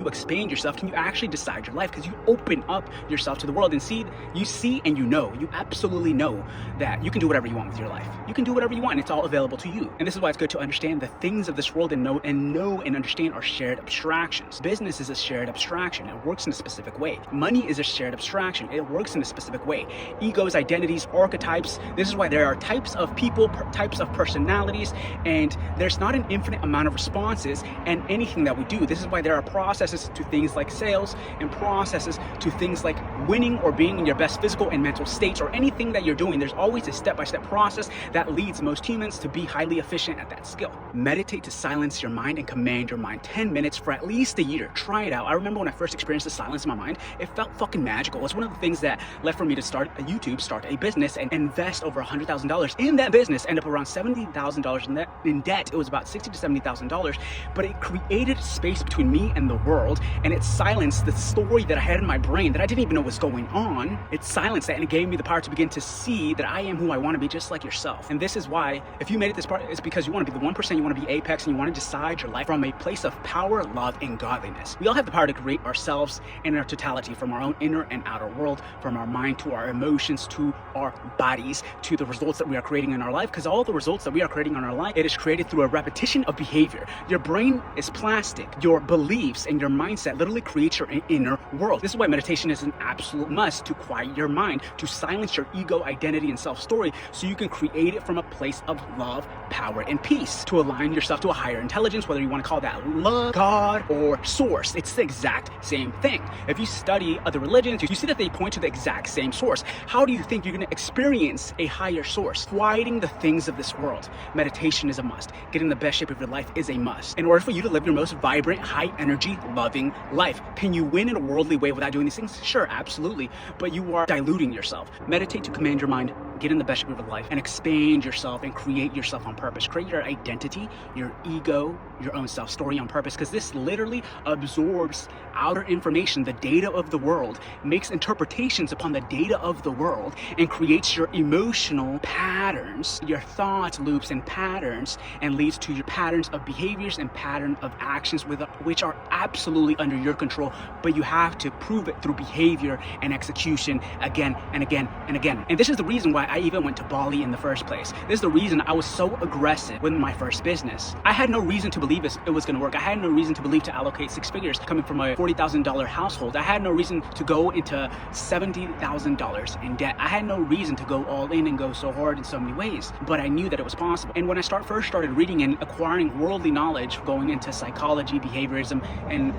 you expand yourself? Can you actually decide your life? Because you open up yourself to the world and you see and you know, you absolutely know that you can do whatever you want with your life. You can do whatever you want. It's all available to you. And this is why it's good to understand the things of this world and know and understand are shared abstractions. Business is a shared abstraction. It works in a specific way. Money is a shared abstraction. It works in a specific way. Egos, identities, archetypes. This is why there are types of people, types of personalities, and there's not an infinite amount of responses and anything that we do. This is why there are processes to things like sales and processes to things like winning or being in your best physical and mental states, or anything that you're doing. There's always a step-by-step process that leads most humans to be highly efficient at that skill. Meditate to silence your mind and command your mind 10 minutes for at least a year. Try it out. I remember when I first experienced the silence in my mind, it felt fucking magical. It's one of the things that led for me to start a YouTube, start a business, and invest over $100,000 in that business. End up around $70,000 in debt. It was about $60,000 to $70,000, but it created space between me and the world, and it silenced the story that I had in my brain that I didn't even know was going on. It silenced that, and it gave me the power to begin to see that I am who I want to be, just like yourself. And this is why, if you made it this part, it's because you want to be the 1%, you want to be apex, and you want to decide your life from a place of power, love, and godliness. We all have the power to create ourselves in our totality, from our own inner and outer world, from our mind to our emotions to our bodies to the results that we are creating in our life, because all the results that we are creating in our life, it is created through a repetition of behavior. Your brain is plastic. Your beliefs and your mindset literally creates your inner world. This is why meditation is an absolute must, to quiet your mind, to silence your ego, identity, and self-story, so you can create it from a place of love, power, and peace, to align yourself to a higher intelligence, whether you want to call that love, God, or source. It's the exact same thing. If you study other religions, you see that they point to the exact same source. How do you think you're going to experience a higher source? Quieting the things of this world. Meditation is a must. Getting the best shape of your life is a must. In order for you to live your most vibrant, high energy, loving life. Can you win in a worldly way without doing these things? Sure, absolutely. But you are diluting yourself. Meditate to command your mind, get in the best shape of your life, and expand yourself and create yourself on purpose. Create your identity, your ego, your own self-story on purpose, because this literally absorbs outer information, the data of the world, makes interpretations upon the data of the world, and creates your emotional patterns, your thoughts, loops, and patterns, and leads to your patterns of behaviors and pattern of actions which are absolutely under your control, but you have to prove it through behavior and execution again and again and again. And this is the reason why I even went to Bali in the first place. This is the reason I was so aggressive with my first business. I had no reason to believe it was going to work. I had no reason to believe to allocate 6 figures coming from a $40,000 household. I had no reason to go into $70,000 in debt. I had no reason to go all in and go so hard in so many ways, but I knew that it was possible. And when I first started reading and acquiring worldly knowledge, going into psychology, behaviorism, and